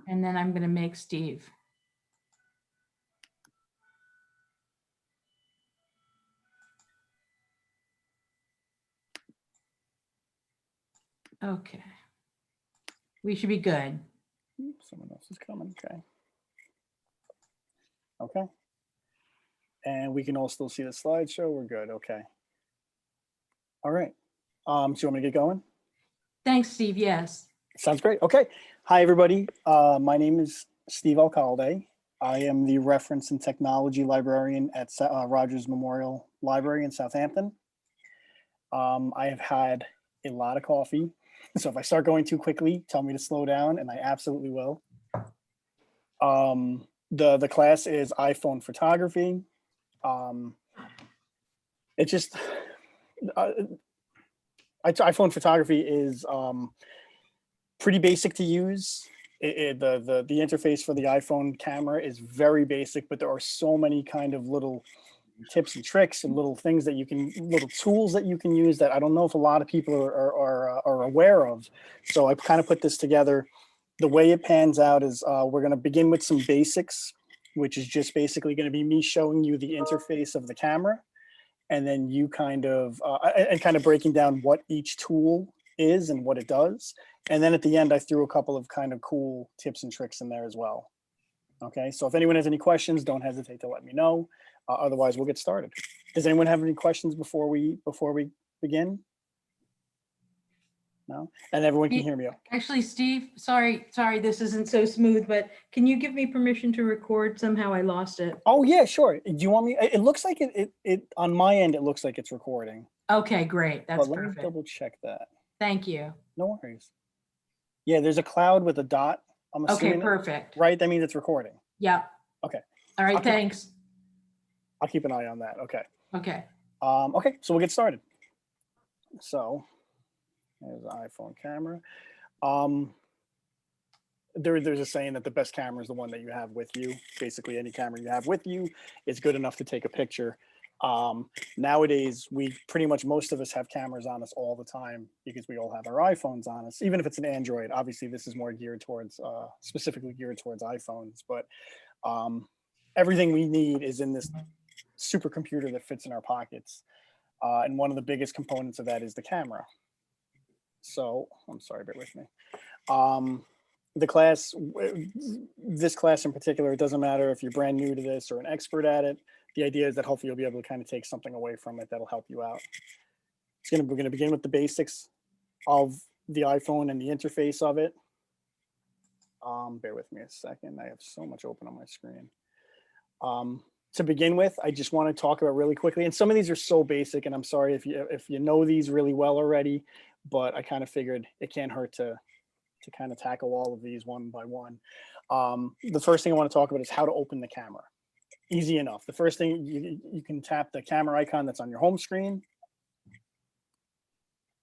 And then I'm going to make Steve. Okay. We should be good. Someone else is coming. Okay. Okay. And we can all still see the slideshow. We're good. Okay. All right. So you want me to get going? Thanks, Steve. Yes. Sounds great. Okay. Hi, everybody. My name is Steve Alcade. I am the Reference and Technology Librarian at Rogers Memorial Library in Southampton. I have had a lot of coffee. So if I start going too quickly, tell me to slow down, and I absolutely will. The class is iPhone photography. It just iPhone photography is pretty basic to use. The interface for the iPhone camera is very basic, but there are so many kind of little tips and tricks and little things that you can, little tools that you can use that I don't know if a lot of people are aware of. So I kind of put this together. The way it pans out is we're going to begin with some basics, which is just basically going to be me showing you the interface of the camera, and then you kind of breaking down what each tool is and what it does. And then at the end, I threw a couple of kind of cool tips and tricks in there as well. Okay, so if anyone has any questions, don't hesitate to let me know. Otherwise, we'll get started. Does anyone have any questions before we begin? No? And everyone can hear me. Actually, Steve, sorry, this isn't so smooth, but can you give me permission to record? Somehow I lost it. Oh, yeah, sure. Do you want me? It looks like it on my end, it looks like it's recording. Okay, great. That's perfect. Let me double check that. Thank you. No worries. Yeah, there's a cloud with a dot. I'm assuming. Okay, perfect. Right? That means it's recording. Yeah. Okay. All right, thanks. I'll keep an eye on that. Okay. Okay. Okay, so we'll get started. So there's the iPhone camera. There's a saying that the best camera is the one that you have with you. Basically, any camera you have with you is good enough to take a picture. Nowadays, most of us have cameras on us all the time because we all have our iPhones on us, even if it's an Android. Obviously, this is more geared towards, specifically geared towards iPhones, but everything we need is in this supercomputer that fits in our pockets. And one of the biggest components of that is the camera. So I'm sorry, bear with me. This class in particular, it doesn't matter if you're brand new to this or an expert at it. The idea is that hopefully you'll be able to kind of take something away from it that'll help you out. We're going to begin with the basics of the iPhone and the interface of it. Bear with me a second. I have so much open on my screen. To begin with, I just want to talk about really quickly, and some of these are so basic, and I'm sorry if you know these really well already, but I kind of figured it can't hurt to kind of tackle all of these one by one. The first thing I want to talk about is how to open the camera. Easy enough. The first thing, you can tap the camera icon that's on your home screen.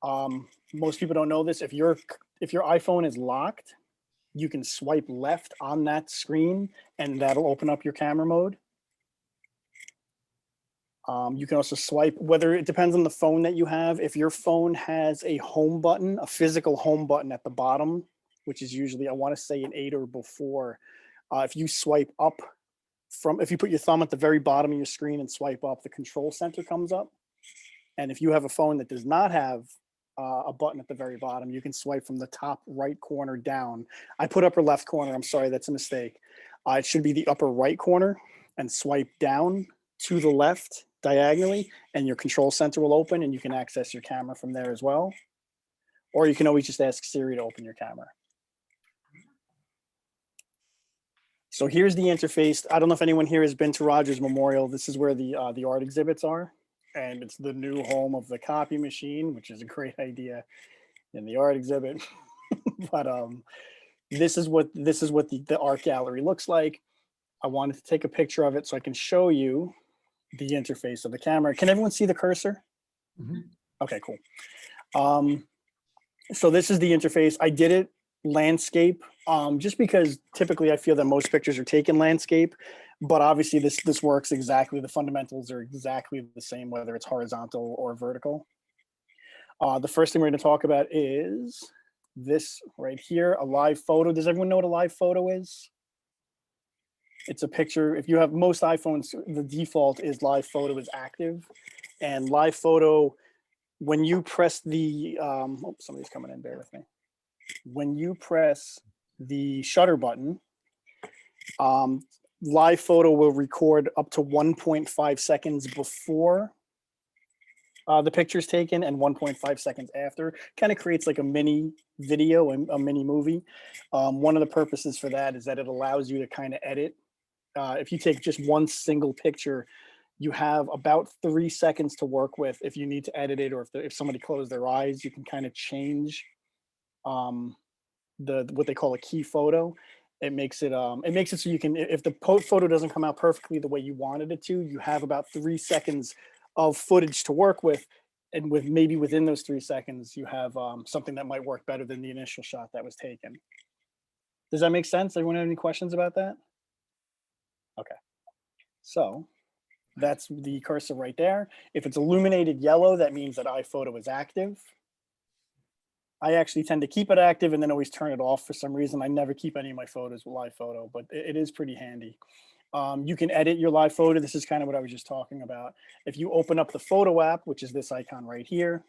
Most people don't know this. If your iPhone is locked, you can swipe left on that screen and that'll open up your camera mode. You can also swipe, whether it depends on the phone that you have. If your phone has a home button, a physical home button at the bottom, which is usually, I want to say an 8 or before, if you swipe up if you put your thumb at the very bottom of your screen and swipe up, the control center comes up. And if you have a phone that does not have a button at the very bottom, you can swipe from the top right corner down. I put upper left corner. I'm sorry, that's a mistake. It should be the upper right corner, and swipe down to the left diagonally, and your control center will open and you can access your camera from there as well. Or you can always just ask Siri to open your camera. So here's the interface. I don't know if anyone here has been to Rogers Memorial. This is where the art exhibits are, and it's the new home of the copy machine, which is a great idea in the art exhibit. But this is what the art gallery looks like. I wanted to take a picture of it so I can show you the interface of the camera. Can everyone see the cursor? Mm-hmm. Okay, cool. So this is the interface. I did it landscape, just because typically I feel that most pictures are taken landscape, but obviously this works exactly. The fundamentals are exactly the same, whether it's horizontal or vertical. The first thing we're going to talk about is this right here, a live photo. Does everyone know what a live photo is? It's a picture. If you have most iPhones, the default is live photo is active. And live photo, when you press the, oh, somebody's coming in, bear with me. When you press the shutter button, live photo will record up to 1.5 seconds before the picture is taken and 1.5 seconds after. Kind of creates like a mini video and a mini movie. One of the purposes for that is that it allows you to kind of edit. If you take just one single picture, you have about 3 seconds to work with. If you need to edit it, or if somebody closed their eyes, you can kind of change what they call a key photo. It makes it so you can, if the photo doesn't come out perfectly the way you wanted it to, you have about 3 seconds of footage to work with, and with maybe within those 3 seconds, you have something that might work better than the initial shot that was taken. Does that make sense? Everyone have any questions about that? Okay, so that's the cursor right there. If it's illuminated yellow, that means that iPhoto is active. I actually tend to keep it active and then always turn it off for some reason. I never keep any of my photos with live photo, but it is pretty handy. You can edit your live photo. This is kind of what I was just talking about. If you open up the photo app, which is this icon right here,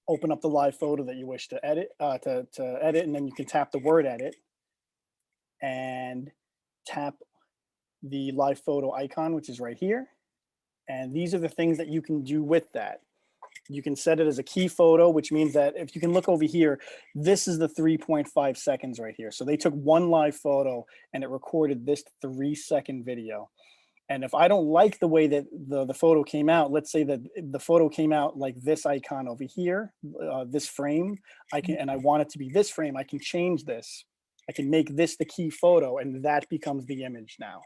open up the live photo that you wish to edit, to edit, and then you can tap the word edit and tap the live photo icon, which is right here. And these are the things that you can do with that. You can set it as a key photo, which means that if you can look over here, this is the 3.5 seconds right here. So they took one live photo and it recorded this 3-second video. And if I don't like the way that the photo came out, let's say that the photo came out like this icon over here, this frame, and I want it to be this frame, I can change this. I can make this the key photo, and that becomes the image now.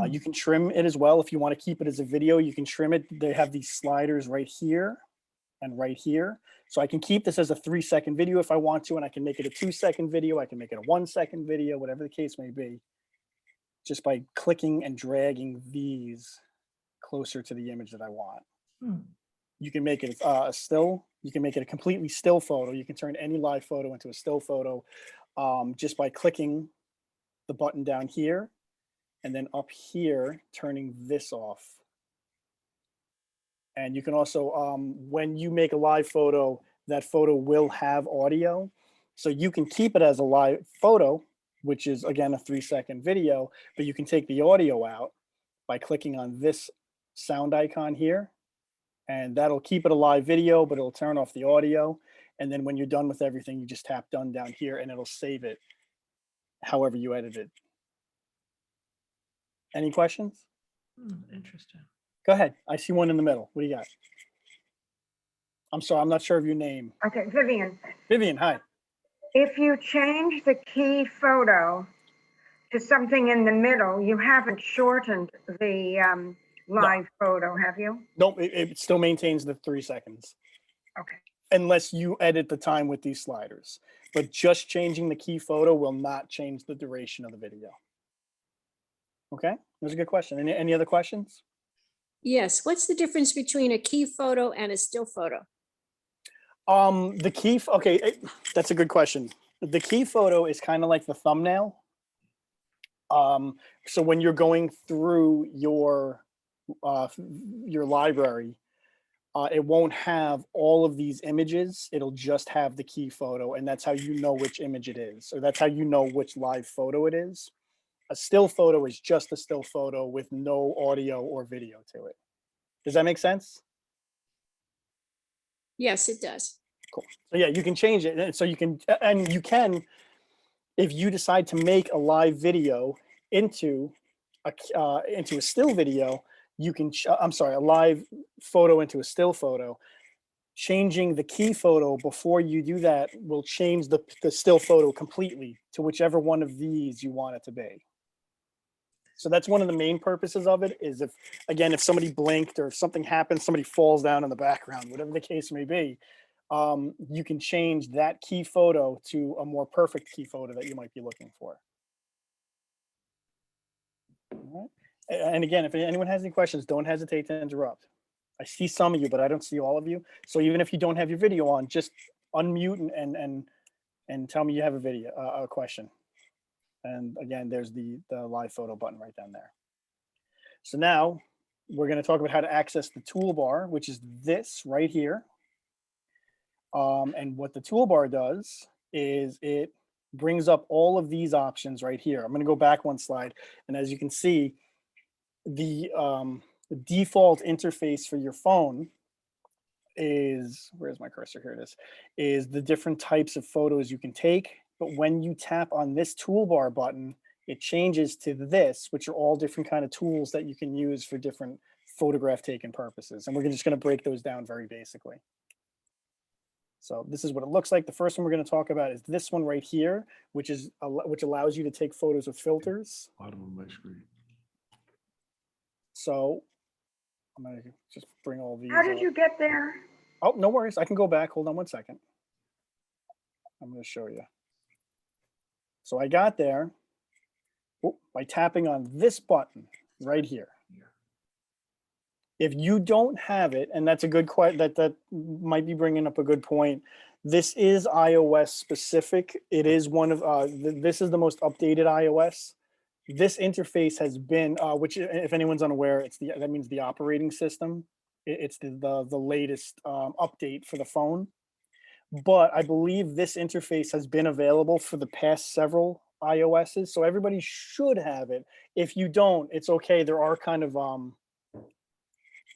You can trim it as well. If you want to keep it as a video, you can trim it. They have these sliders right here and right here. So I can keep this as a 3-second video if I want to, and I can make it a 2-second video. I can make it a 1-second video, whatever the case may be, just by clicking and dragging these closer to the image that I want. You can make it a still. You can make it a completely still photo. You can turn any live photo into a still photo just by clicking the button down here. And then up here, turning this off. And you can also, when you make a live photo, that photo will have audio. So you can keep it as a live photo, which is again a 3-second video, but you can take the audio out by clicking on this sound icon here. And that'll keep it a live video, but it'll turn off the audio. And then when you're done with everything, you just tap done down here and it'll save it however you edited. Any questions? Interesting. Go ahead. I see one in the middle. What do you got? I'm sorry, I'm not sure of your name. Okay, Vivian. Vivian, hi. If you change the key photo to something in the middle, you haven't shortened the live photo, have you? Nope, it still maintains the 3 seconds. Okay. Unless you edit the time with these sliders. But just changing the key photo will not change the duration of the video. Okay, that was a good question. Any other questions? Yes. What's the difference between a key photo and a still photo? The key, okay, that's a good question. The key photo is kind of like the thumbnail. So when you're going through your library, it won't have all of these images. It'll just have the key photo, and that's how you know which image it is, or that's how you know which live photo it is. A still photo is just a still photo with no audio or video to it. Does that make sense? Yes, it does. Cool. So yeah, you can change it. And so you can, if you decide to make a live video into a still video, you can, a live photo into a still photo. Changing the key photo before you do that will change the still photo completely to whichever one of these you want it to be. So that's one of the main purposes of it, is if somebody blinked or if something happens, somebody falls down in the background, whatever the case may be, you can change that key photo to a more perfect key photo that you might be looking for. All right. And again, if anyone has any questions, don't hesitate to interrupt. I see some of you, but I don't see all of you. So even if you don't have your video on, just unmute and tell me you have a video, a question. And again, there's the live photo button right down there. So now we're going to talk about how to access the toolbar, which is this right here. And what the toolbar does is it brings up all of these options right here. I'm going to go back one slide. And as you can see, the default interface for your phone is, where's my cursor? Here it is the different types of photos you can take. But when you tap on this toolbar button, it changes to this, which are all different kind of tools that you can use for different photograph taking purposes. And we're just going to break those down very basically. So this is what it looks like. The first one we're going to talk about is this one right here, which allows you to take photos with filters. Bottom of my screen. So I'm going to just bring all these. How did you get there? Oh, no worries. I can go back. Hold on one second. I'm going to show you. So I got there by tapping on this button right here. If you don't have it, and that's a good question, that might be bringing up a good point. This is iOS specific. It is one of this is the most updated iOS. This interface has been, which if anyone's unaware, that means the operating system. It's the latest update for the phone. But I believe this interface has been available for the past several iOSs, so everybody should have it. If you don't, it's okay. There are kind of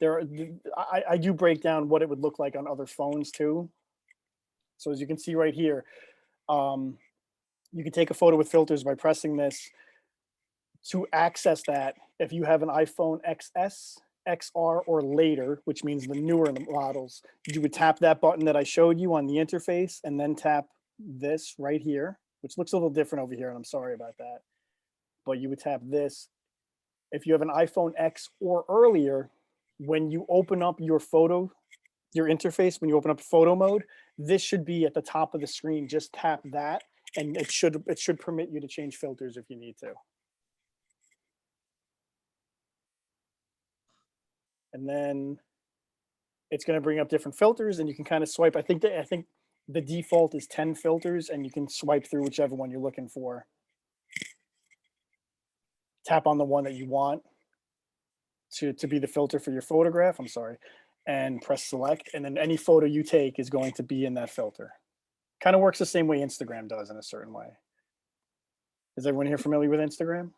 I do break down what it would look like on other phones too. So as you can see right here, you can take a photo with filters by pressing this. To access that, if you have an iPhone XS, XR, or later, which means the newer models, you would tap that button that I showed you on the interface and then tap this right here, which looks a little different over here, and I'm sorry about that. But you would tap this. If you have an iPhone X or earlier, when you open up your interface, when you open up photo mode, this should be at the top of the screen. Just tap that, and it should permit you to change filters if you need to. And then it's going to bring up different filters, and you can kind of swipe. I think the default is 10 filters, and you can swipe through whichever one you're looking for. Tap on the one that you want to be the filter for your photograph. I'm sorry, and press select, and then any photo you take is going to be in that filter. Kind of works the same way Instagram does in a certain way. Is everyone here familiar with Instagram?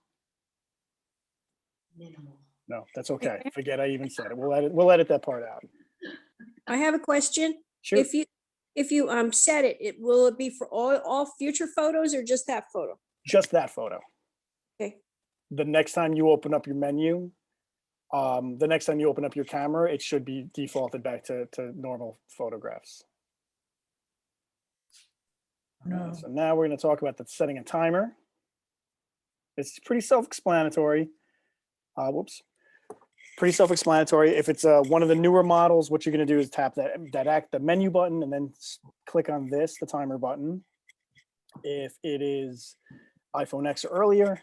Minimal. No, that's okay. Forget I even said it. We'll edit that part out. I have a question. Sure. If you set it, will it be for all future photos or just that photo? Just that photo. Okay. The next time you open up your menu, the next time you open up your camera, it should be defaulted back to normal photographs. No. So now we're going to talk about setting a timer. It's pretty self-explanatory. Pretty self-explanatory. If it's one of the newer models, what you're going to do is tap the menu button and then click on this, the timer button. If it is iPhone X or earlier,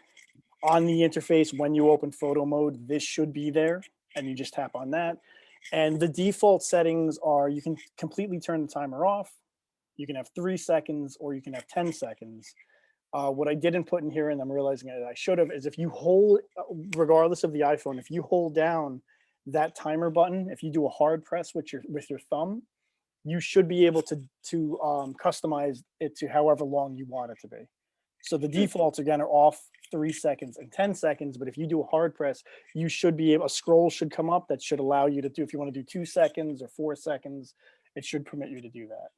on the interface, when you open photo mode, this should be there, and you just tap on that. And the default settings are, you can completely turn the timer off. You can have 3 seconds, or you can have 10 seconds. What I didn't put in here, and I'm realizing that I should have, is if you hold, regardless of the iPhone, if you hold down that timer button, if you do a hard press with your thumb, you should be able to customize it to however long you want it to be. So the defaults again are off 3 seconds and 10 seconds, but if you do a hard press, you should be able, a scroll should come up that should allow you to do, if you want to do 2 seconds or 4 seconds, it should permit you to do that.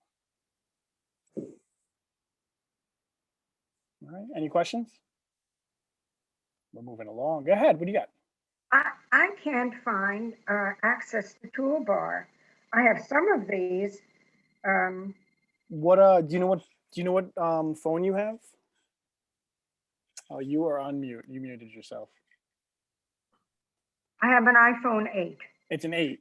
All right, any questions? We're moving along. Go ahead, what do you got? I can't find access to toolbar. I have some of these. What do you know what phone you have? Oh, you are on mute. You muted yourself. I have an iPhone 8. It's an 8.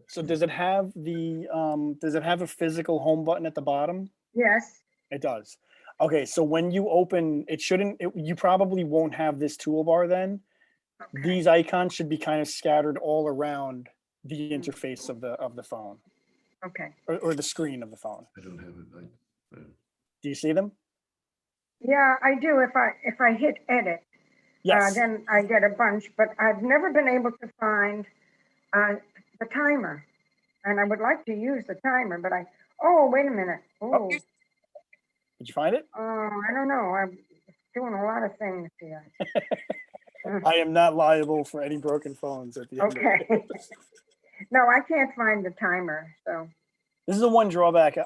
So does it have a physical home button at the bottom? Yes. It does. Okay, so when you open, you probably won't have this toolbar then. Okay. These icons should be kind of scattered all around the interface of the phone. Okay. or the screen of the phone. I don't have it. Do you see them? Yeah, I do. If I hit edit, Yes. then I get a bunch, but I've never been able to find the timer. And I would like to use the timer, but oh, wait a minute. Oh, Did you find it? I don't know. I'm doing a lot of things here. I am not liable for any broken phones at the end. Okay. No, I can't find the timer, so. This is the one drawback.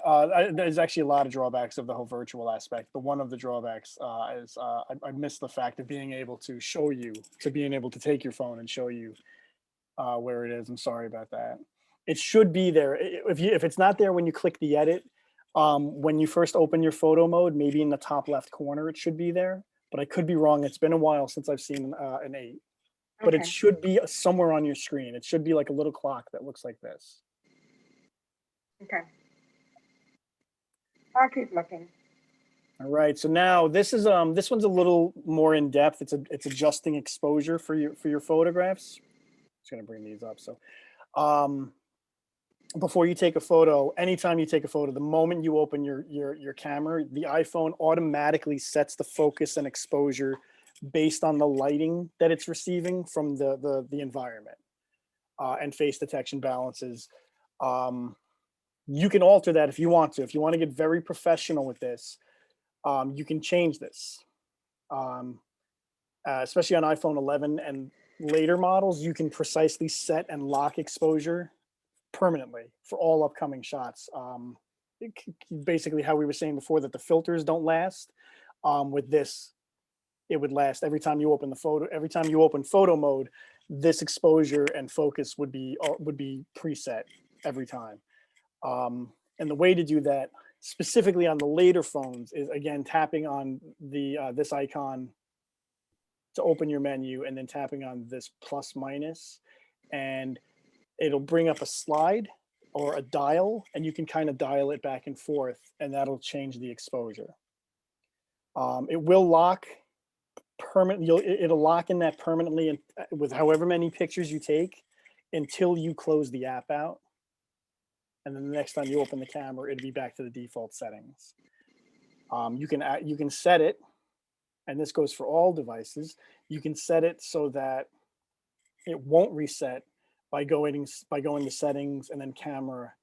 There's actually a lot of drawbacks of the whole virtual aspect. But one of the drawbacks is I miss the fact of being able to show you, to being able to take your phone and show you where it is. I'm sorry about that. It should be there. If it's not there when you click the edit, when you first open your photo mode, maybe in the top left corner, it should be there. But I could be wrong. It's been a while since I've seen an 8. But it Okay. should be somewhere on your screen. It should be like a little clock that looks like this. Okay. I'll keep looking. All right, so now this one's a little more in depth. It's adjusting exposure for your photographs. Just gonna bring these up. So before you take a photo, anytime you take a photo, the moment you open your camera, the iPhone automatically sets the focus and exposure based on the lighting that it's receiving from the environment and face detection balances. You can alter that if you want to. If you want to get very professional with this, you can change this. Especially on iPhone 11 and later models, you can precisely set and lock exposure permanently for all upcoming shots. Basically how we were saying before that the filters don't last. With this, it would last every time you open the photo. Every time you open photo mode, this exposure and focus would be preset every time. And the way to do that specifically on the later phones is again tapping on the this icon to open your menu, and then tapping on this plus minus, and it'll bring up a slide or a dial, and you can kind of dial it back and forth, and that'll change the exposure. It will lock permanently. It'll lock in that permanently, and with however many pictures you take until you close the app out. And then the next time you open the camera, it'll be back to the default settings. You can set it, and this goes for all devices. You can set it so that it won't reset by going to settings and then camera,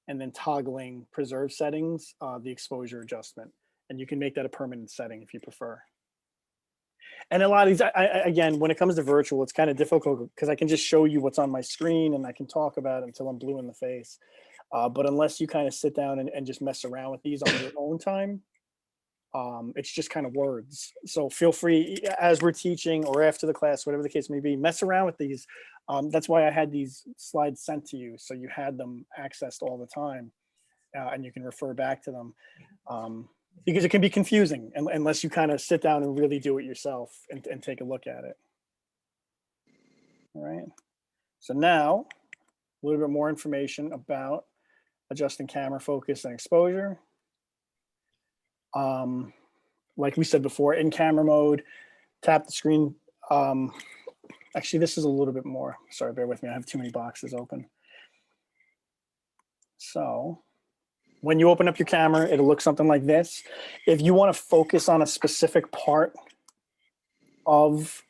and then toggling preserve settings, the exposure adjustment, and you can make that a permanent setting if you prefer. And a lot of these, again, when it comes to virtual, it's kind of difficult because I can just show you what's on my screen and I can talk about it until I'm blue in the face. But unless you kind of sit down and just mess around with these on your own time, it's just kind of words. So feel free, as we're teaching or after the class, whatever the case may be, mess around with these. That's why I had these slides sent to you, so you had them accessed all the time, and you can refer back to them. Because it can be confusing unless you kind of sit down and really do it yourself and take a look at it. All right. So now a little bit more information about adjusting camera focus and exposure. Like we said before, in camera mode, tap the screen. Actually, this is a little bit more. Sorry, bear with me. I have too many boxes open. So when you open up your camera, it'll look something like this. If you want to focus on a specific part of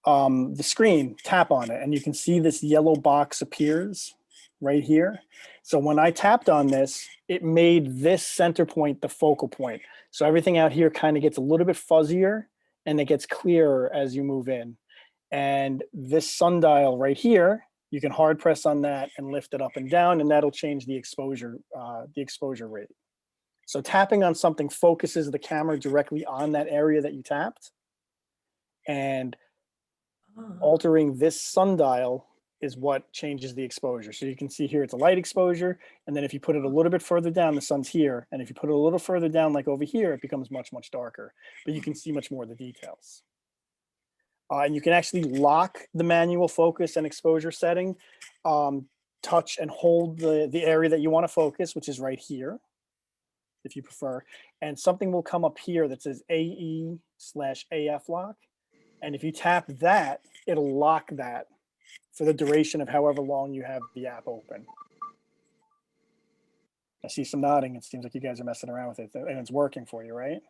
the screen, tap on it, and you can see this yellow box appears right here. So when I tapped on this, it made this center point the focal point. So everything out here kind of gets a little bit fuzzier, and it gets clearer as you move in. And this sundial right here, you can hard press on that and lift it up and down, and that'll change the exposure rate. So tapping on something focuses the camera directly on that area that you tapped, and altering this sundial is what changes the exposure. So you can see here it's a light exposure, and then if you put it a little bit further down, the sun's here, and if you put it a little further down, like over here, it becomes much, much darker, but you can see much more of the details. And you can actually lock the manual focus and exposure setting, touch and hold the area that you want to focus, which is right here, if you prefer. And something will come up here that says AE/AF lock. And if you tap that, it'll lock that for the duration of however long you have the app open. I see some nodding. It seems like you guys are messing around with it and it's working for you, right?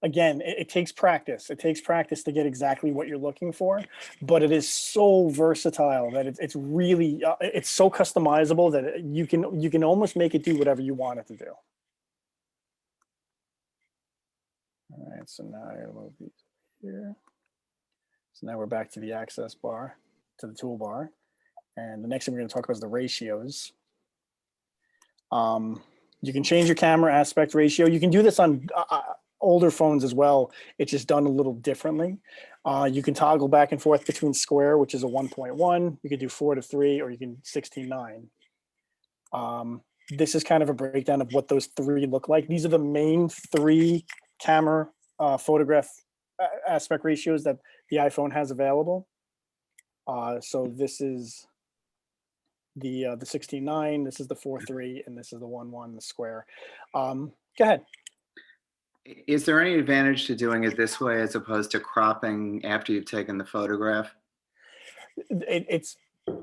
Again, it takes practice. It takes practice to get exactly what you're looking for, but it is so versatile that it's really, it's so customizable that you can almost make it do whatever you want it to do. All right, so now I gotta move these here. So now we're back to the access bar, to the toolbar. And the next thing we're gonna talk about is the ratios. You can change your camera aspect ratio. You can do this on older phones as well. It's just done a little differently. You can toggle back and forth between square, which is a 1.1. You could do 4:3, or you can 16:9. This is kind of a breakdown of what those three look like. These are the main three camera photograph aspect ratios that the iPhone has available. So this is the 16:9, this is the 4:3, and this is the 1:1, the square. Go ahead. Is there any advantage to doing it this way as opposed to cropping after you've taken the photograph? It's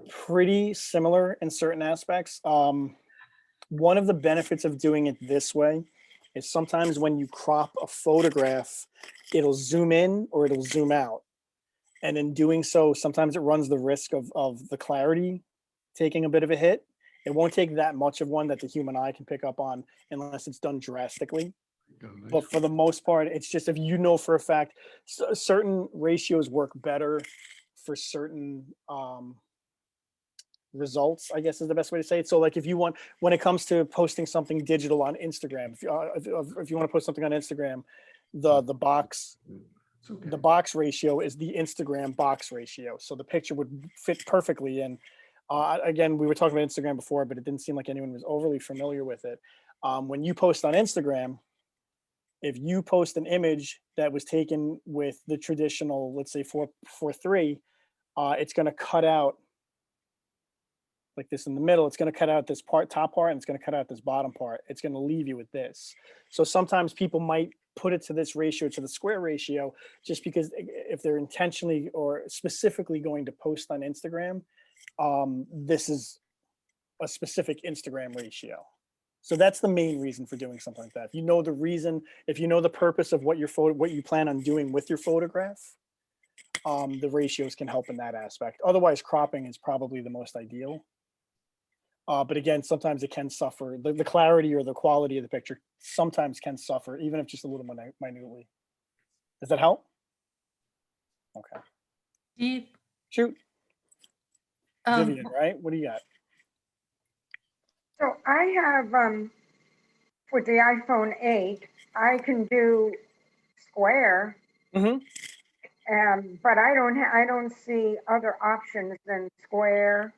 pretty similar in certain aspects. One of the benefits of doing it this way is sometimes when you crop a photograph, it'll zoom in or it'll zoom out. And in doing so, sometimes it runs the risk of the clarity taking a bit of a hit. It won't take that much of one that the human eye can pick up on unless it's done drastically. But for the most part, it's just, if you know for a fact, certain ratios work better for certain results, I guess is the best way to say it. So like if you want, when it comes to posting something digital on Instagram, if you want to post something on Instagram, the box ratio is the Instagram box ratio. So the picture would fit perfectly in. Again, we were talking about Instagram before, but it didn't seem like anyone was overly familiar with it. When you post on Instagram, if you post an image that was taken with the traditional, let's say 4:3, it's going to cut out like this in the middle. It's going to cut out this top part, and it's going to cut out this bottom part. It's going to leave you with this. So sometimes people might put it to this ratio, to the square ratio, just because if they're intentionally or specifically going to post on Instagram, this is a specific Instagram ratio. So that's the main reason for doing something like that. If you know the reason, if you know the purpose of what you plan on doing with your photograph, the ratios can help in that aspect. Otherwise, cropping is probably the most ideal. But again, sometimes it can suffer. The clarity or the quality of the picture sometimes can suffer, even if just a little minutely. Does that help? Okay. Steve, Shoot. Vivian, right? What do you got? So I have, with the iPhone 8, I can do square. Mhm. But I don't see other options than square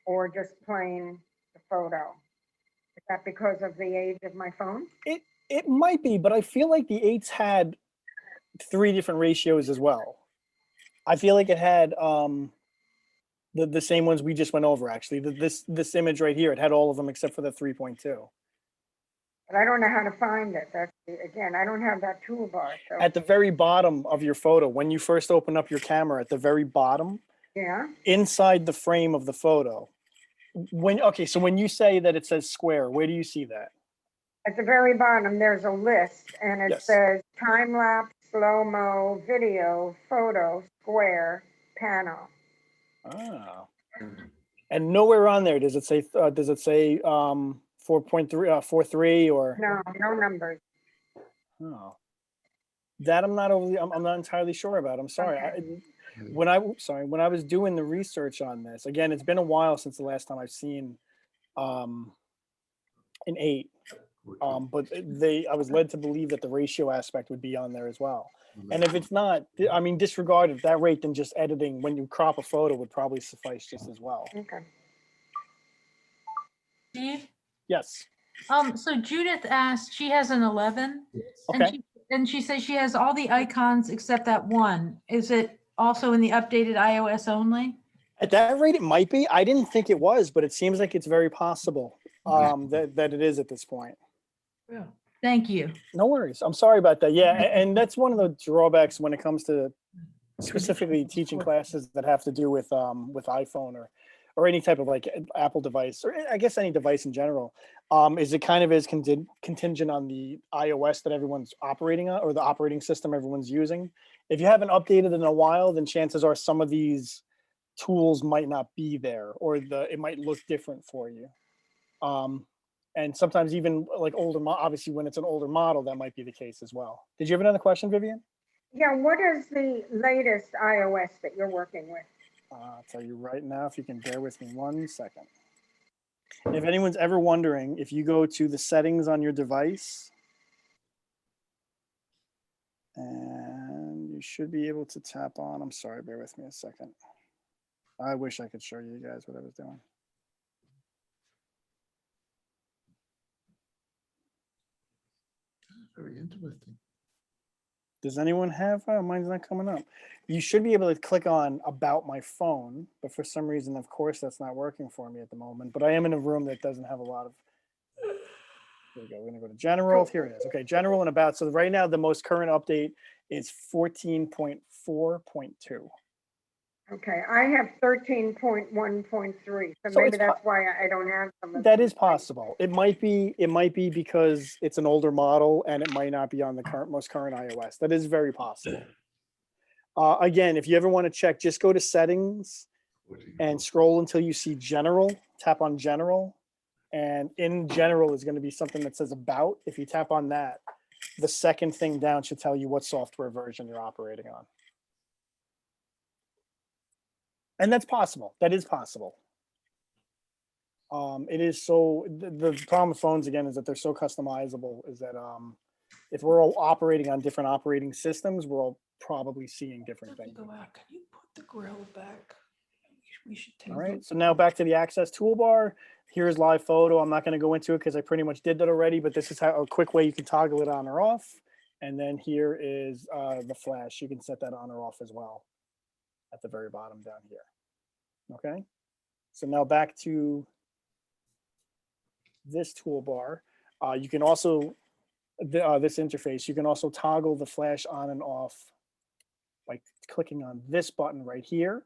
or just plain the photo. Is that because of the age of my phone? It might be, but I feel like the 8s had 3 different ratios as well. I feel like it had the same ones we just went over, actually. This image right here, it had all of them except for the 3.2. But I don't know how to find it. Again, I don't have that toolbar. So At the very bottom of your photo, when you first open up your camera, at the very bottom, yeah, inside the frame of the photo, so when you say that it says square, where do you see that? at the very bottom, there's a list and it Yes. says time lapse, slow-mo, video, photo, square, panel. Ah. And nowhere on there does it say 4.3 4.3 or No numbers. oh. That I'm not entirely sure about. I'm sorry. Okay. When I was doing the research on this, again, it's been a while since the last time I've seen an 8. But I was led to believe that the ratio aspect would be on there as well. And if it's not, I mean, disregard at that rate, then just editing when you crop a photo would probably suffice just as well. Okay. Steve, Yes. so Judith asked, she has an 11. Okay. And she says she has all the icons except that one. Is it also in the updated iOS only? At that rate, it might be. I didn't think it was, but it seems like it's very possible that it is at this point. Yeah. Thank you. No worries. I'm sorry about that. Yeah, and that's one of the drawbacks when it comes to specifically teaching classes that have to do with iPhone or any type of like Apple device, or I guess any device in general, is it kind of is contingent on the iOS that everyone's operating on, or the operating system everyone's using. If you haven't updated in a while, then chances are some of these tools might not be there, or it might look different for you. And sometimes even like obviously when it's an older model, that might be the case as well. Did you have another question, Vivian? Yeah, what is the latest iOS that you're working with? I'll tell you right now, if you can bear with me 1 second. If anyone's ever wondering, if you go to the settings on your device, and you should be able to tap on, I'm sorry, bear with me a second. I wish I could show you guys what I was doing. Very interesting. Does anyone have, mine's not coming up. You should be able to click on about my phone, but for some reason, of course, that's not working for me at the moment, but I am in a room that doesn't have a lot of, here we go, we're gonna go to general, here it is. Okay, general and about. So right now, the most current update is 14.4.2. Okay, I have 13.1.3, so So maybe it's that's why I don't have some of That these is things. possible. It might be because it's an older model and it might not be on the most current iOS. That is very possible. Again, if you ever want to check, just go to settings and scroll until you see general, tap on general. And in general is going to be something that says about. If you tap on that, the second thing down should tell you what software version you're operating on. And that's possible. That is possible. It is so, the problem with phones again is that they're so customizable, is that if we're all operating on different operating systems, we're all probably seeing different things. Go out. Can you put the grill back? We should take. All right, so now back to the access toolbar. Here's live photo. I'm not going to go into it because I pretty much did that already, but this is how a quick way you can toggle it on or off. And then here is the flash. You can set that on or off as well at the very bottom down here. Okay, so now back to this toolbar. You can also, this interface, you can also toggle the flash on and off by clicking on this button right here.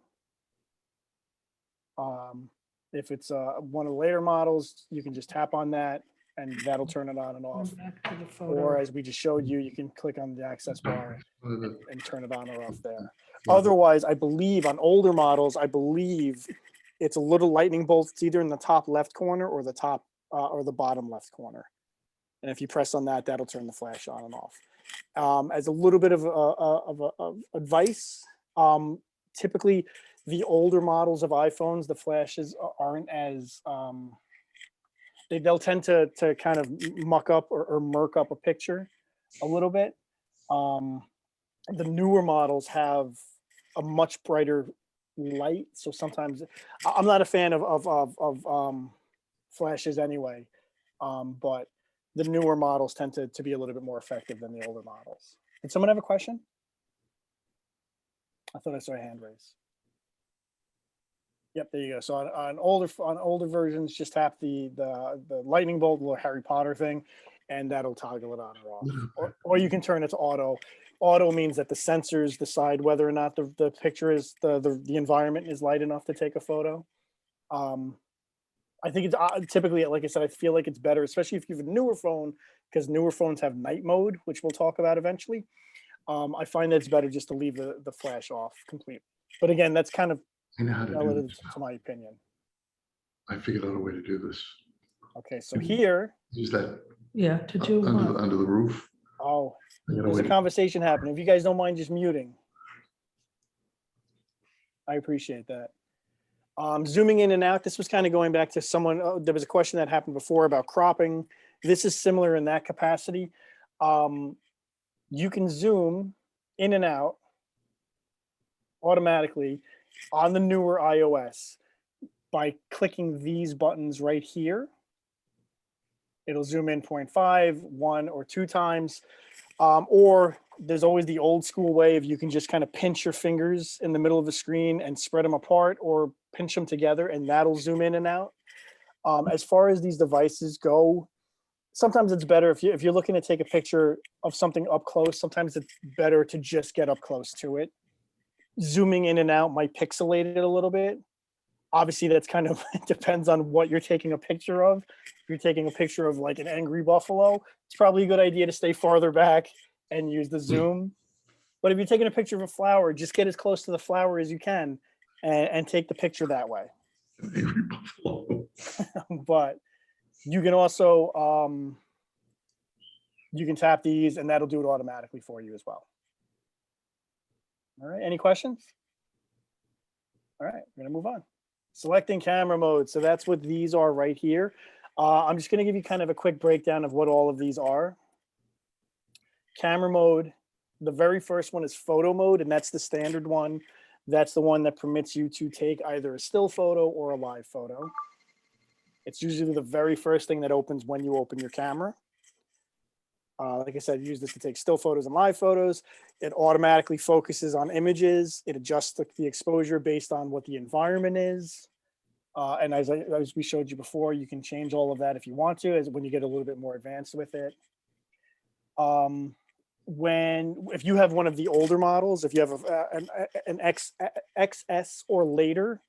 If it's one of the later models, you can just tap on that and that'll turn it on and off. Back to the photo. Or as we just showed you, you can click on the access bar The and turn it on or off there. Otherwise, I believe on older models, I believe it's a little lightning bolt. It's either in the top left corner or the top or the bottom left corner. And if you press on that, that'll turn the flash on and off. As a little bit of advice, typically the older models of iPhones, the flashes aren't as, they'll tend to kind of muck up or murk up a picture a little bit. The newer models have a much brighter light, so sometimes I'm not a fan of flashes anyway, but the newer models tend to be a little bit more effective than the older models. Did someone have a question? I thought I saw a hand raise. Yep, there you go. So on older versions, just tap the lightning bolt, little Harry Potter thing, and that'll toggle it on or off. Or you can turn it to auto. Auto means that the sensors decide whether or not the picture is the environment is light enough to take a photo. I think it's typically, like I said, I feel like it's better, especially if you have a newer phone, because newer phones have night mode, which we'll talk about eventually. I find that it's better just to leave the flash off completely. But again, that's kind of I know how to do relative this to now. my opinion. I figured out a way to do this. Okay, so here, Use that Yeah, to do what? under the roof. oh, I got a there's way a to- conversation happening. If you guys don't mind just muting. I appreciate that. Zooming in and out, this was kind of going back to someone, there was a question that happened before about cropping. This is similar in that capacity. You can zoom in and out automatically on the newer iOS by clicking these buttons right here. It'll zoom in 0.5, 1 or 2 times. Or there's always the old school way of you can just kind of pinch your fingers in the middle of the screen and spread them apart or pinch them together and that'll zoom in and out. As far as these devices go, sometimes it's better if you're looking to take a picture of something up close, sometimes it's better to just get up close to it. Zooming in and out might pixelate it a little bit. Obviously, that's kind of depends on what you're taking a picture of. If you're taking a picture of like an angry buffalo, it's probably a good idea to stay farther back and use the zoom. But if you're taking a picture of a flower, just get as close to the flower as you can and take the picture that way. Angry buffalo. But you can also, you can tap these and that'll do it automatically for you as well. All right, any questions? All right, we're gonna move on. Selecting camera mode. So that's what these are right here. I'm just gonna give you kind of a quick breakdown of what all of these are. Camera mode, the very first one is photo mode, and that's the standard one. That's the one that permits you to take either a still photo or a live photo. It's usually the very first thing that opens when you open your camera. Like I said, use this to take still photos and live photos. It automatically focuses on images. It adjusts the exposure based on what the environment is. And as we showed you before, you can change all of that if you want to, as when you get a little bit more advanced with it. If you have one of the older models, if you have an XS or later,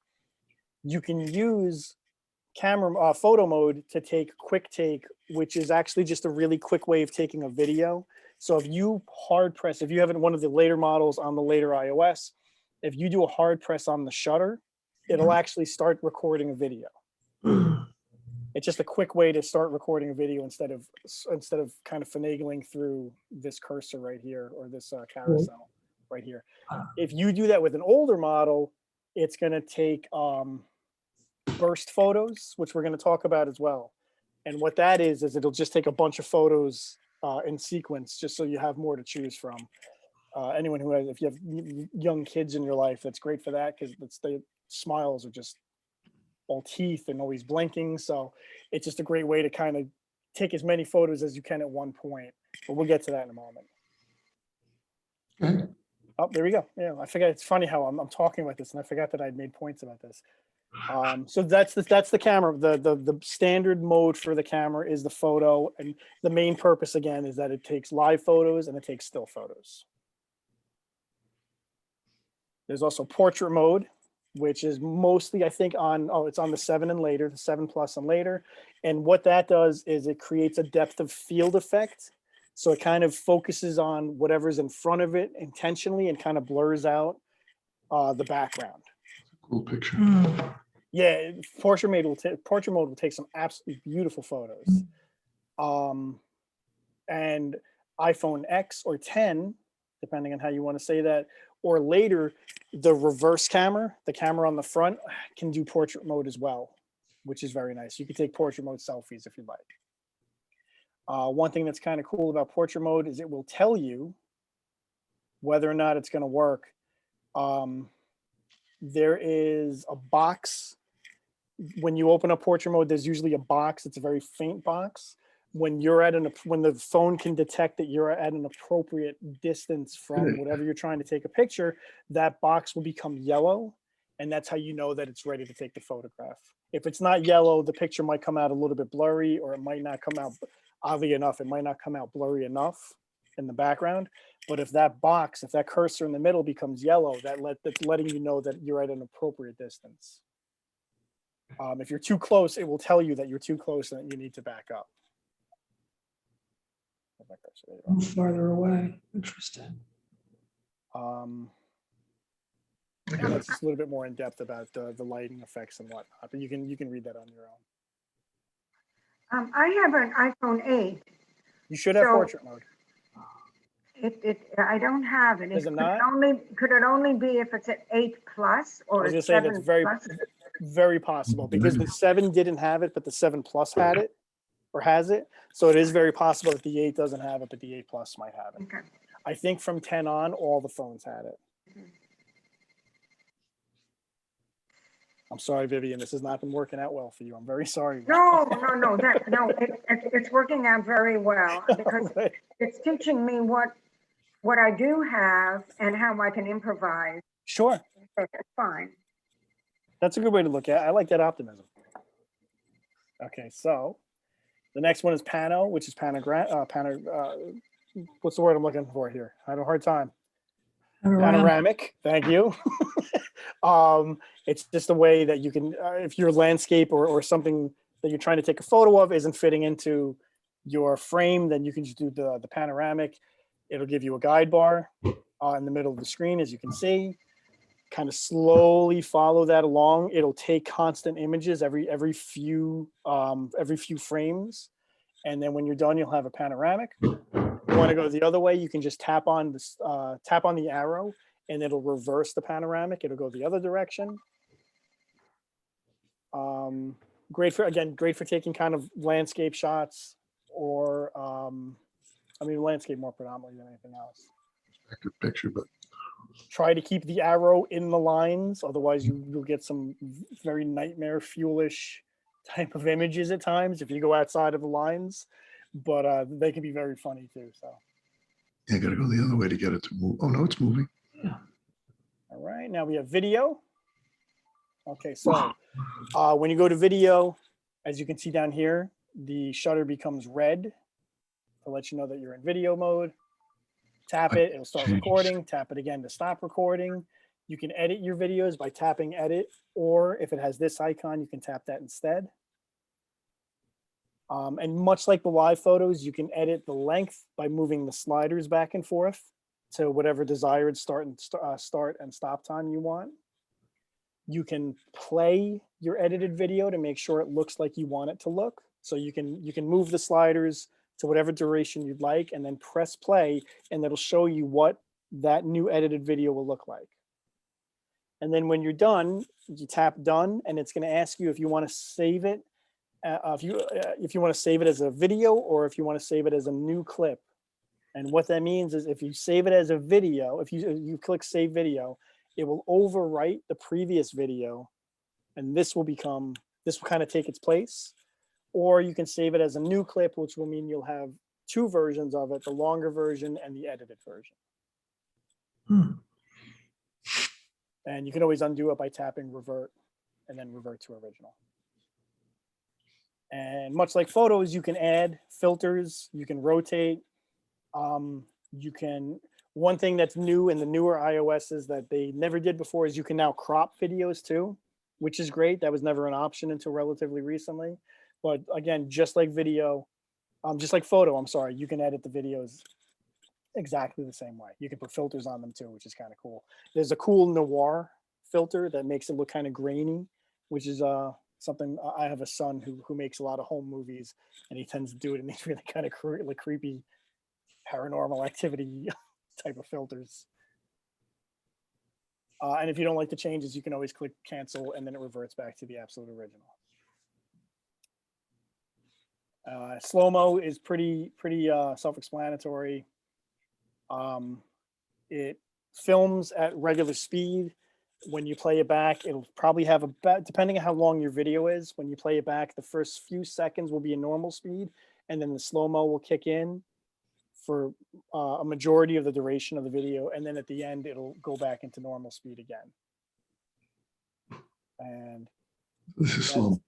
you can use camera photo mode to take quick take, which is actually just a really quick way of taking a video. So if you hard press, if you have one of the later models on the later iOS, if you do a hard press on the shutter, it'll actually start recording a video. It's just a quick way to start recording a video instead of kind of finagling through this cursor right here or this carousel right here. If you do that with an older model, it's going to take burst photos, which we're going to talk about as well. And what that is it'll just take a bunch of photos in sequence, just so you have more to choose from. Anyone who has, if you have young kids in your life, that's great for that, because the smiles are just all teeth and always blinking. So it's just a great way to kind of take as many photos as you can at one point. But we'll get to that in a moment. Okay. Oh, there we go. Yeah, I forgot. It's funny how I'm talking about this, and I forgot that I'd made points about this. So that's the camera. The standard mode for the camera is the photo, and the main purpose again is that it takes live photos and it takes still photos. There's also portrait mode, which is mostly, I think, it's on the 7 and later, the 7 Plus and later. And what that does is it creates a depth of field effect. So it kind of focuses on whatever's in front of it intentionally and kind of blurs out the background. Cool picture. Yeah, portrait mode will take some absolutely beautiful photos. And iPhone X or 10, depending on how you want to say that, or later, the reverse camera, the camera on the front, can do portrait mode as well, which is very nice. You can take portrait mode selfies if you'd like. One thing that's kind of cool about portrait mode is it will tell you whether or not it's going to work. There is a box. When you open up portrait mode, there's usually a box. It's a very faint box. When the phone can detect that you're at an appropriate distance from whatever you're trying to take a picture, that box will become yellow, and that's how you know that it's ready to take the photograph. If it's not yellow, the picture might come out a little bit blurry, or it might not come out, oddly enough, it might not come out blurry enough in the background. But if that cursor in the middle becomes yellow, that's letting you know that you're at an appropriate distance. If you're too close, it will tell you that you're too close and that you need to back up. I'm farther away. Interesting. And that's just a little bit more in depth about the lighting effects and whatnot, but you can read that on your own. I have an iPhone 8. You should have portrait mode. I don't have it. Does it not? Could it only be if it's at 8 Plus I or was gonna say 7 that's very, Plus? very possible, because the 7 didn't have it, but the 7 Plus had it or has it. So it is very possible that the 8 doesn't have it, but the 8 Plus might have it. Okay. I think from 10 on, all the phones had it. I'm sorry, Vivian, this has not been working out well for you. I'm very sorry. No, it's working out very well, because it's teaching me what I do have and how I can improvise. Sure. It's fine. That's a good way to look at it. I like that optimism. Okay, so the next one is Pano, which is what's the word I'm looking for here? I have a hard time. Panoramic. Thank you. It's just a way that you can, if your landscape or something that you're trying to take a photo of isn't fitting into your frame, then you can just do the panoramic. It'll give you a guide bar in the middle of the screen, as you can see. Kind of slowly follow that along. It'll take constant images every few frames, and then when you're done, you'll have a panoramic. If you want to go the other way, you can just tap on the arrow, and it'll reverse the panoramic. It'll go the other direction. Great for taking kind of landscape shots, or landscape more predominantly than anything else. Good picture, but Try to keep the arrow in the lines, otherwise you'll get some very nightmare fuelish type of images at times if you go outside of the lines, but they can be very funny too. So yeah, gotta go the other way to get it to move. Oh no, it's moving. all right, now we have video. Okay, so when you go to video, as you can see down here, the shutter becomes red to let you know that you're in video mode. Tap it, it'll start recording. Tap it again to stop recording. You can edit your videos by tapping edit, or if it has this icon, you can tap that instead. And much like the live photos, you can edit the length by moving the sliders back and forth to whatever desired start and stop time you want. You can play your edited video to make sure it looks like you want it to look. So you can move the sliders to whatever duration you'd like, and then press play, and that'll show you what that new edited video will look like. And then when you're done, you tap done, and it's going to ask you if you want to save it, if you want to save it as a video, or if you want to save it as a new clip. And what that means is, if you save it as a video, if you click save video, it will overwrite the previous video, and this will kind of take its place. Or you can save it as a new clip, which will mean you'll have two versions of it, the longer version and the edited version. And you can always undo it by tapping revert and then revert to original. And much like photos, you can add filters, you can rotate. One thing that's new in the newer iOS is that they never did before is you can now crop videos too, which is great. That was never an option until relatively recently. But again, just like photo, I'm sorry, you can edit the videos exactly the same way. You can put filters on them too, which is kind of cool. There's a cool noir filter that makes it look kind of grainy, which is something. I have a son who makes a lot of home movies, and he tends to do it in these really kind of creepy paranormal activity type of filters. And if you don't like the changes, you can always click cancel, and then it reverts back to the absolute original. Slow-mo is pretty self-explanatory. It films at regular speed. When you play it back, it'll probably have depending on how long your video is, when you play it back, the first few seconds will be a normal speed, and then the slow-mo will kick in for a majority of the duration of the video, and then at the end, it'll go back into normal speed again. And this is slow.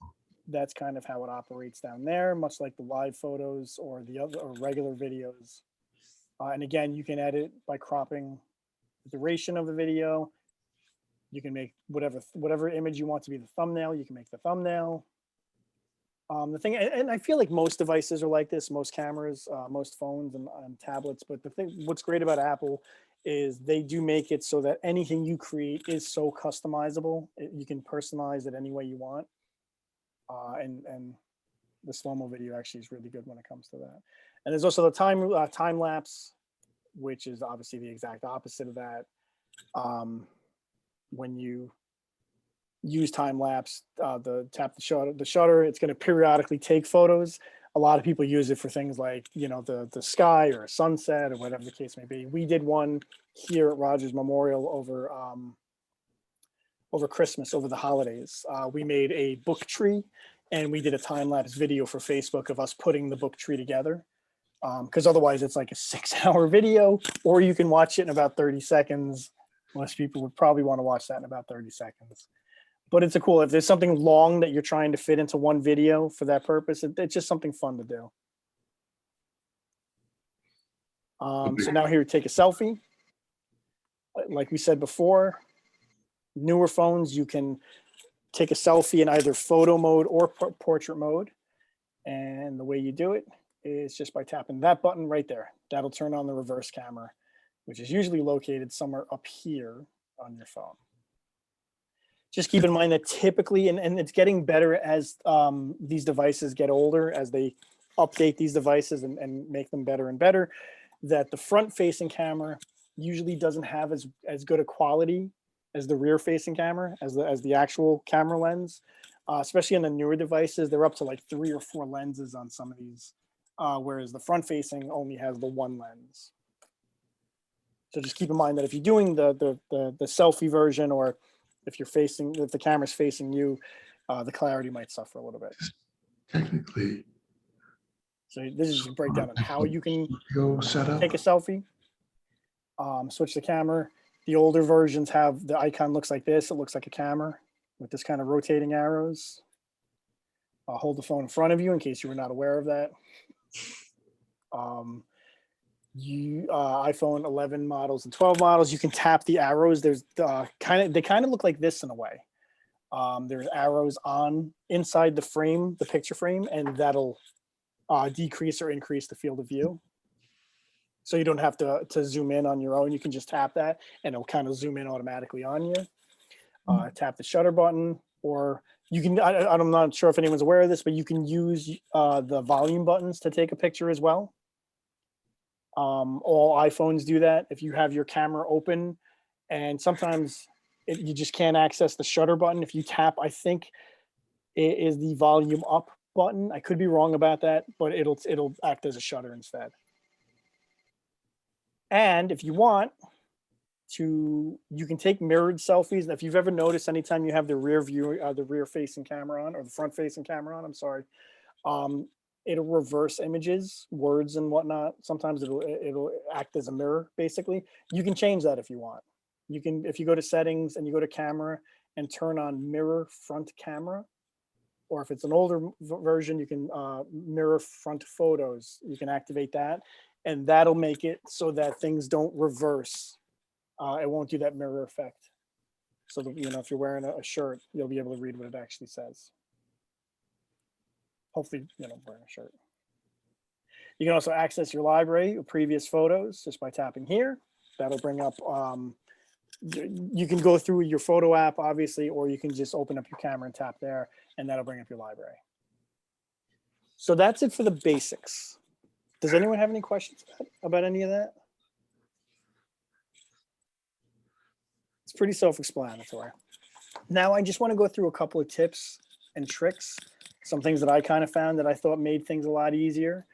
That's kind of how it operates down there, much like the live photos or the other or regular videos. And again, you can edit by cropping the duration of the video. You can make whatever image you want to be the thumbnail. You can make the thumbnail. The thing, and I feel like most devices are like this, most cameras, most phones and tablets. But what's great about Apple is they do make it so that anything you create is so customizable. You can personalize it any way you want. And the slow-mo video actually is really good when it comes to that. And there's also the time lapse, which is obviously the exact opposite of that. When you use time lapse, tap the shutter, it's going to periodically take photos. A lot of people use it for things like, the sky or a sunset or whatever the case may be. We did one here at Rogers Memorial over Christmas, over the holidays. We made a book tree, and we did a time-lapse video for Facebook of us putting the book tree together. Because otherwise it's like a 6-hour video, or you can watch it in about 30 seconds. Most people would probably want to watch that in about 30 seconds. But it's if there's something long that you're trying to fit into one video for that purpose, it's just something fun to do. So now here, take a selfie. Like we said before, newer phones, you can take a selfie in either photo mode or portrait mode. And the way you do it is just by tapping that button right there. That'll turn on the reverse camera, which is usually located somewhere up here on your phone. Just keep in mind that typically, and it's getting better as these devices get older, as they update these devices and make them better and better, that the front facing camera usually doesn't have as good a quality as the rear facing camera, as the actual camera lens. Especially on the newer devices, they're up to like 3 or 4 lenses on some of these, whereas the front facing only has the 1 lens. So just keep in mind that if you're doing the selfie version, or if the camera's facing you, the clarity might suffer a little bit. Technically. So this is just a breakdown on how you can Go setup. take a selfie. Switch the camera. The older versions have the icon looks like this. It looks like a camera with this kind of rotating arrows. Hold the phone in front of you in case you were not aware of that. iPhone 11 models and 12 models, you can tap the arrows. There's they kind of look like this in a way. There's arrows inside the frame, the picture frame, and that'll decrease or increase the field of view. So you don't have to zoom in on your own. You can just tap that and it'll kind of zoom in automatically on you. Tap the shutter button, or you can, I'm not sure if anyone's aware of this, but you can use the volume buttons to take a picture as well. All iPhones do that. If you have your camera open, and sometimes you just can't access the shutter button. If you tap, I think it is the volume up button. I could be wrong about that, but it'll act as a shutter instead. And if you want to, you can take mirrored selfies. If you've ever noticed, anytime you have the rear view, the rear facing camera on, or the front facing camera on, I'm sorry, it'll reverse images, words and whatnot. Sometimes it'll act as a mirror, basically. You can change that if you want. You can, if you go to settings and you go to camera and turn on mirror front camera, or if it's an older version, you can mirror front photos. You can activate that, and that'll make it so that things don't reverse. It won't do that mirror effect. So that, if you're wearing a shirt, you'll be able to read what it actually says. Hopefully, wearing a shirt. You can also access your library of previous photos just by tapping here. That'll bring up, you can go through your photo app, obviously, or you can just open up your camera and tap there, and that'll bring up your library. So that's it for the basics. Does anyone have any questions about any of that? It's pretty self-explanatory. Now I just want to go through a couple of tips and tricks, some things that I kind of found that I thought made things a lot easier.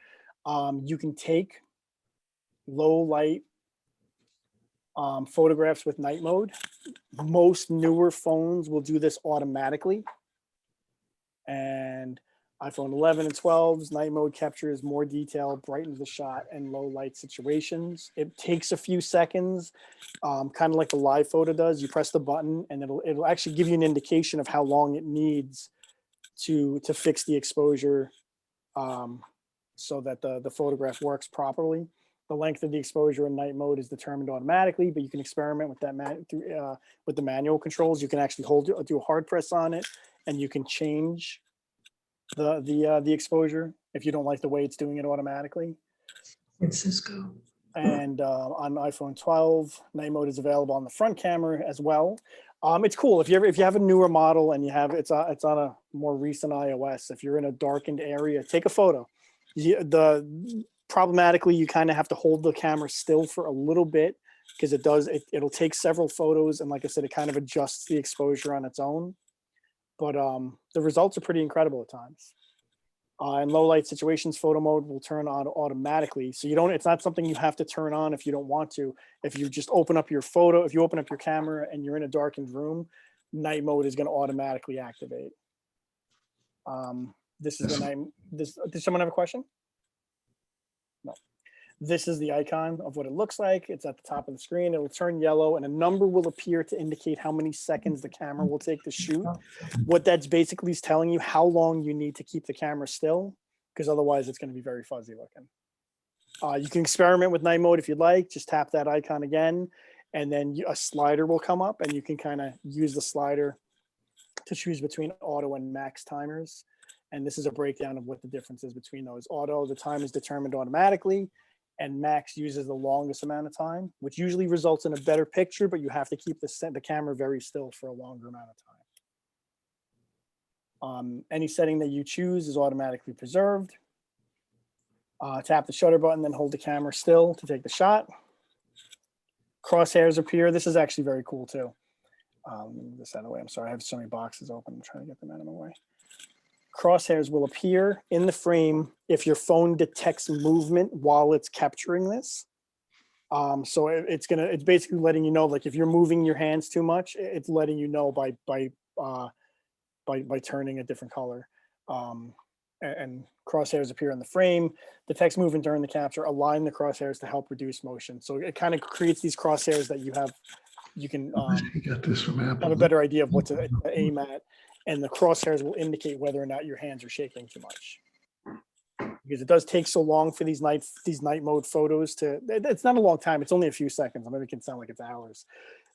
You can take low light photographs with night mode. Most newer phones will do this automatically. And iPhone 11 and 12's night mode captures more detail, brightens the shot in low light situations. It takes a few seconds, kind of like the live photo does. You press the button and it'll actually give you an indication of how long it needs to fix the exposure so that the photograph works properly. The length of the exposure in night mode is determined automatically, but you can experiment with that with the manual controls. You can actually do a hard press on it, and you can change the exposure if you don't like the way it's doing it automatically. Francisco. And on iPhone 12, night mode is available on the front camera as well. It's cool if you have a newer model and it's on a more recent iOS. If you're in a darkened area, take a photo. Problematically, you kind of have to hold the camera still for a little bit because it'll take several photos, and like I said, it kind of adjusts the exposure on its own. But the results are pretty incredible at times. In low light situations, photo mode will turn on automatically. So it's not something you have to turn on if you don't want to. If you just open up your camera and you're in a darkened room, night mode is going to automatically activate. This is the night. Did someone have a question? No. This is the icon of what it looks like. It's at the top of the screen. It will turn yellow and a number will appear to indicate how many seconds the camera will take to shoot. What that's basically is telling you how long you need to keep the camera still, because otherwise it's going to be very fuzzy looking. You can experiment with night mode if you'd like. Just tap that icon again and then a slider will come up and you can kind of use the slider to choose between auto and max timers. And this is a breakdown of what the difference is between those. Auto, the time is determined automatically, and max uses the longest amount of time, which usually results in a better picture, but you have to keep the camera very still for a longer amount of time. Any setting that you choose is automatically preserved. Tap the shutter button, then hold the camera still to take the shot. Crosshairs appear. This is actually very cool too. Let me move this out of the way. I'm sorry, I have so many boxes open. I'm trying to get them out of the way. Crosshairs will appear in the frame if your phone detects movement while it's capturing this. So it's basically letting you know, like if you're moving your hands too much, it's letting you know by turning a different color. And crosshairs appear in the frame. Detects movement during the capture. Align the crosshairs to help reduce motion. So it kind of creates these crosshairs that you can You got this from Apple. have a better idea of what to aim at, and the crosshairs will indicate whether or not your hands are shaking too much. Because it does take so long for these night mode photos to. It's not a long time. It's only a few seconds. I mean, it can sound like it's hours,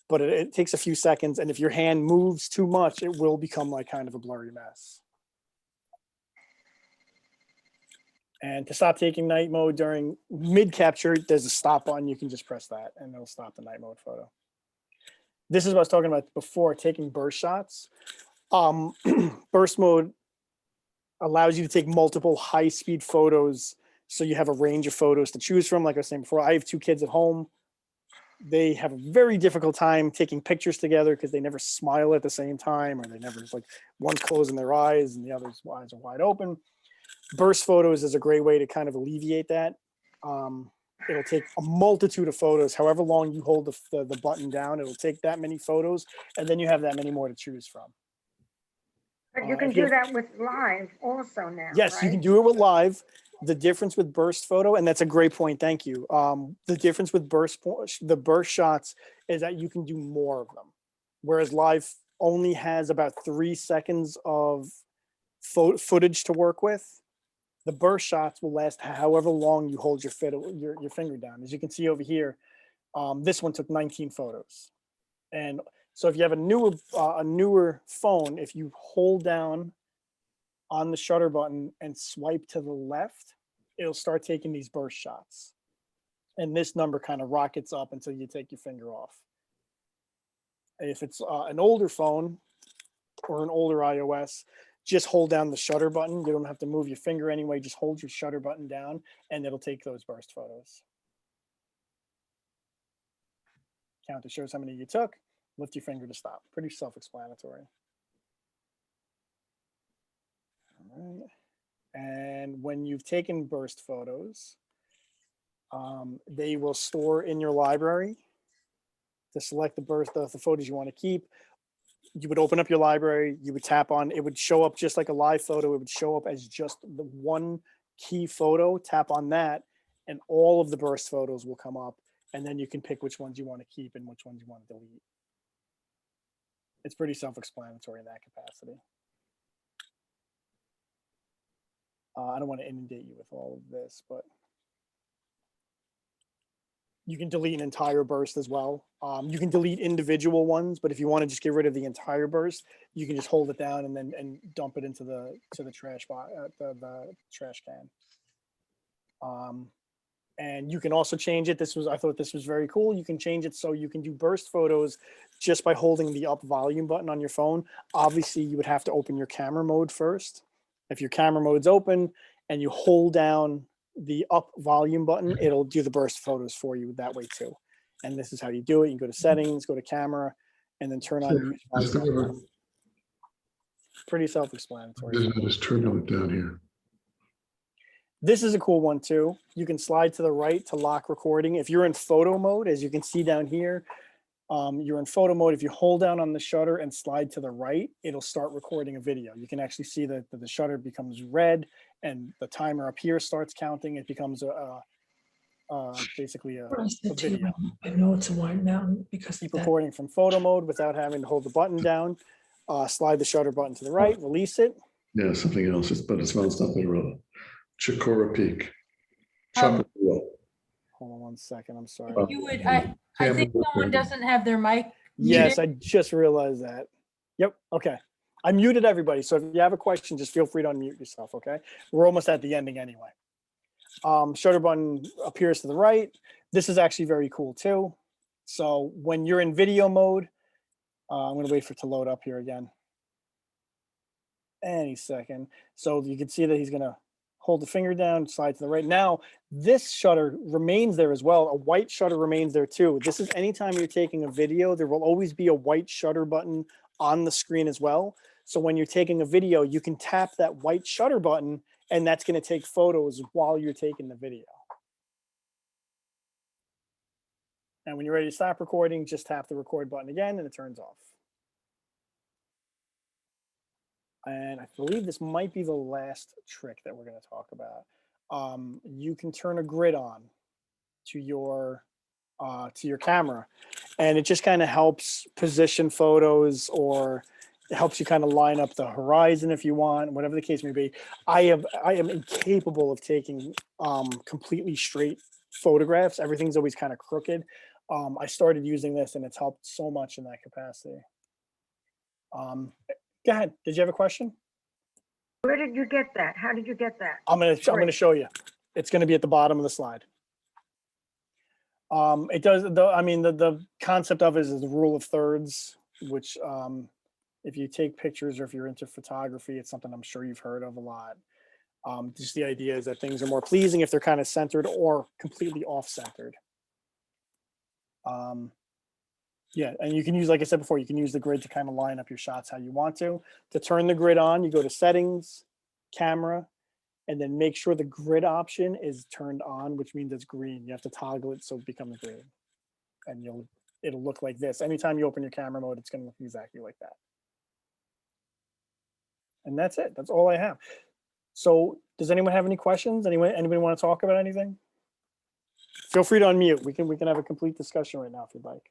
but it takes a few seconds. And if your hand moves too much, it will become like kind of a blurry mess. And to stop taking night mode during mid capture, there's a stop button. You can just press that and it'll stop the night mode photo. This is what I was talking about before, taking burst shots. Burst mode allows you to take multiple high speed photos. So you have a range of photos to choose from. Like I was saying before, I have 2 kids at home. They have a very difficult time taking pictures together because they never smile at the same time, or they never, like, one's closing their eyes and the other's eyes are wide open. Burst photos is a great way to kind of alleviate that. It'll take a multitude of photos. However long you hold the button down, it'll take that many photos, and then you have that many more to choose from. But you can do that with live also now, Yes, right? you can do it with live. The difference with burst photo, and that's a great point, thank you. The difference with the burst shots is that you can do more of them, whereas live only has about 3 seconds of footage to work with. The burst shots will last however long you hold your finger down. As you can see over here, this one took 19 photos. And so if you have a newer phone, if you hold down on the shutter button and swipe to the left, it'll start taking these burst shots. And this number kind of rockets up until you take your finger off. If it's an older phone or an older iOS, just hold down the shutter button. You don't have to move your finger anyway. Just hold your shutter button down and it'll take those burst photos. Counter shows how many you took. Lift your finger to stop. Pretty self-explanatory. All right. And when you've taken burst photos, they will store in your library. To select the photos you want to keep, you would open up your library, you would tap on, it would show up just like a live photo. It would show up as just the one key photo. Tap on that and all of the burst photos will come up, and then you can pick which ones you want to keep and which ones you want to delete. It's pretty self-explanatory in that capacity. I don't want to inundate you with all of this, but you can delete an entire burst as well. You can delete individual ones, but if you want to just get rid of the entire burst, you can just hold it down and then dump it into the trash the trash can. And you can also change it. I thought this was very cool. You can change it so you can do burst photos just by holding the up volume button on your phone. Obviously, you would have to open your camera mode first. If your camera mode's open and you hold down the up volume button, it'll do the burst photos for you that way too. And this is how you do it. You go to settings, go to camera, and then turn on use volume. Pretty self-explanatory. Just turn it down here. This is a cool one too. You can slide to the right to lock recording. If you're in photo mode, as you can see down here, you're in photo mode. If you hold down on the shutter and slide to the right, it'll start recording a video. You can actually see that the shutter becomes red and the timer up here starts counting. It becomes basically a video. I know it's a White Mountain because Keep recording from photo mode without having to hold the button down. Slide the shutter button to the right, release it. Yeah, something else, but it smells nothing real. Chicora Peak. Hold on one second. I'm sorry. If you would, I think someone doesn't have their mic Yes, muted. I just realized that. Yep. Okay. I muted everybody. So if you have a question, just feel free to unmute yourself. Okay. We're almost at the ending anyway. Shutter button appears to the right. This is actually very cool too. So when you're in video mode, I'm going to wait for it to load up here again. Any second. So you can see that he's going to hold the finger down, slide to the right. Now, this shutter remains there as well. A white shutter remains there too. This is anytime you're taking a video, there will always be a white shutter button on the screen as well. So when you're taking a video, you can tap that white shutter button, and that's going to take photos while you're taking the video. And when you're ready to stop recording, just tap the record button again and it turns off. And I believe this might be the last trick that we're going to talk about. You can turn a grid on to your camera, and it just kind of helps position photos, or it helps you kind of line up the horizon if you want, whatever the case may be. I am incapable of taking completely straight photographs. Everything's always kind of crooked. I started using this and it's helped so much in that capacity. Go ahead. Did you have a question? Where did you get that? How did you get that? I'm gonna Great. show you. It's gonna be at the bottom of the slide. It does. I mean, the concept of it is the rule of thirds, which if you take pictures or if you're into photography, it's something I'm sure you've heard of a lot. Just the idea is that things are more pleasing if they're kind of centered or completely off-centered. Yeah, and you can use, like I said before, you can use the grid to kind of line up your shots how you want to. To turn the grid on, you go to Settings, Camera, and then make sure the grid option is turned on, which means it's green. You have to toggle it so it becomes green, and it'll look like this. Anytime you open your camera mode, it's going to look exactly like that. And that's it. That's all I have. So does anyone have any questions? Anybody want to talk about anything? Feel free to unmute. We can have a complete discussion right now if you'd like.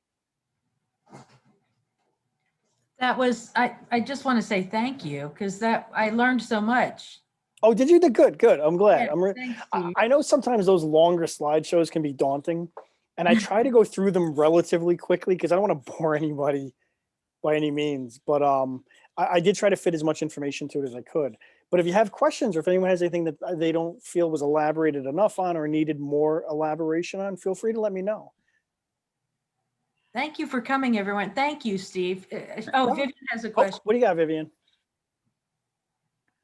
That was, I just want to say thank you, because I learned so much. Oh, did you? Good. I'm glad. Yeah, thanks, Steve. I know sometimes those longer slideshows can be daunting, and I try to go through them relatively quickly because I don't want to bore anybody by any means. But I did try to fit as much information to it as I could. But if you have questions, or if anyone has anything that they don't feel was elaborated enough on or needed more elaboration on, feel free to let me know. Thank you for coming, everyone. Thank you, Steve. Oh, Vivian has a question. What do you got, Vivian?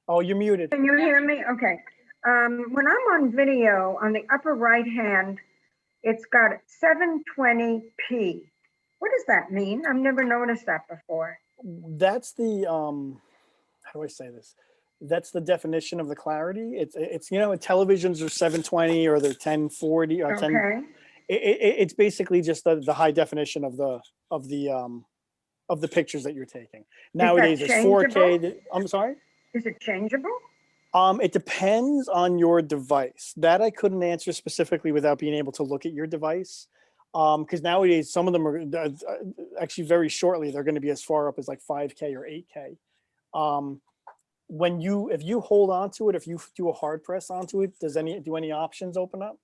Oh, you're muted. Can you hear me? Okay. When I'm on video, on the upper right hand, it's got 720p. What does that mean? I've never noticed that before. That's the how do I say this? That's the definition of the clarity. It's televisions are 720 or they're 1040 or 10. Okay. It's basically just the high definition of the pictures that you're taking. Nowadays it's 4K. I'm sorry? Is it changeable? It depends on your device. That I couldn't answer specifically without being able to look at your device. Because nowadays some of them are actually very shortly, they're going to be as far up as like 5K or 8K. If you hold on to it, if you do a hard press onto it, do any options open up?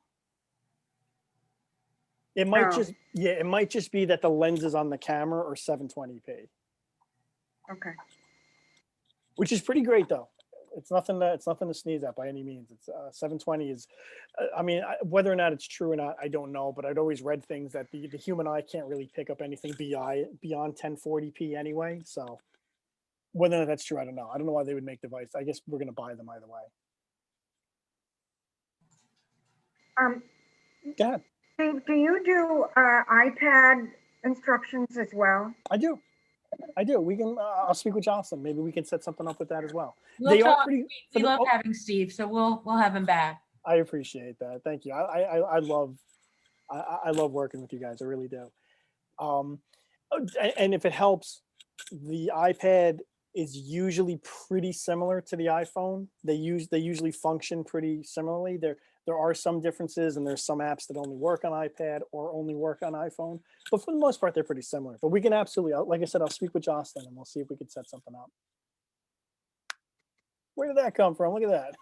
It might it might just be that the lenses on the camera are 720p. Okay. Which is pretty great though. It's nothing to sneeze at by any means. It's 720 is, I mean, whether or not it's true or not, I don't know, but I'd always read things that the human eye can't really pick up anything beyond 1040p anyway. So whether or not that's true, I don't know. I don't know why they would make device. I guess we're going to buy them either way. Go ahead. Do you do iPad instructions as well? I do. We can. I'll speak with Jocelyn. Maybe we can set something up with that as well. We'll They talk. are pretty. We love having Steve, so we'll have him back. I appreciate that. Thank you. I love working with you guys. I really do. And if it helps, the iPad is usually pretty similar to the iPhone. They usually function pretty similarly. There are some differences, and there's some apps that only work on iPad or only work on iPhone. But for the most part, they're pretty similar. But we can absolutely, like I said, I'll speak with Jocelyn and we'll see if we can set something up. Where did that come from? Look at that.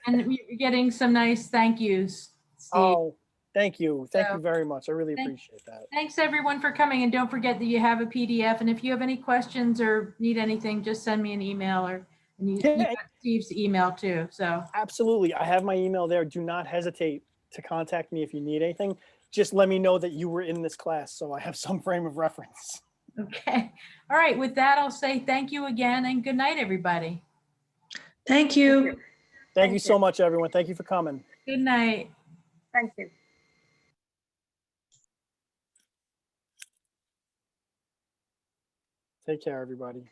And we're getting some nice thank yous, Steve. Oh, Thank you. Thank So, you very much. I really thank- appreciate that. Thanks everyone for coming, and don't forget that you have a PDF, and if you have any questions or need anything, just send me an email, or and you Yeah. got Steve's email too, so. Absolutely. I have my email there. Do not hesitate to contact me if you need anything. Just let me know that you were in this class so I have some frame of reference. Okay. All right. With that, I'll say thank you again and good night, everybody. Thank you. Thank you so much, everyone. Thank you for coming. Good night. Thank you. Take care, everybody.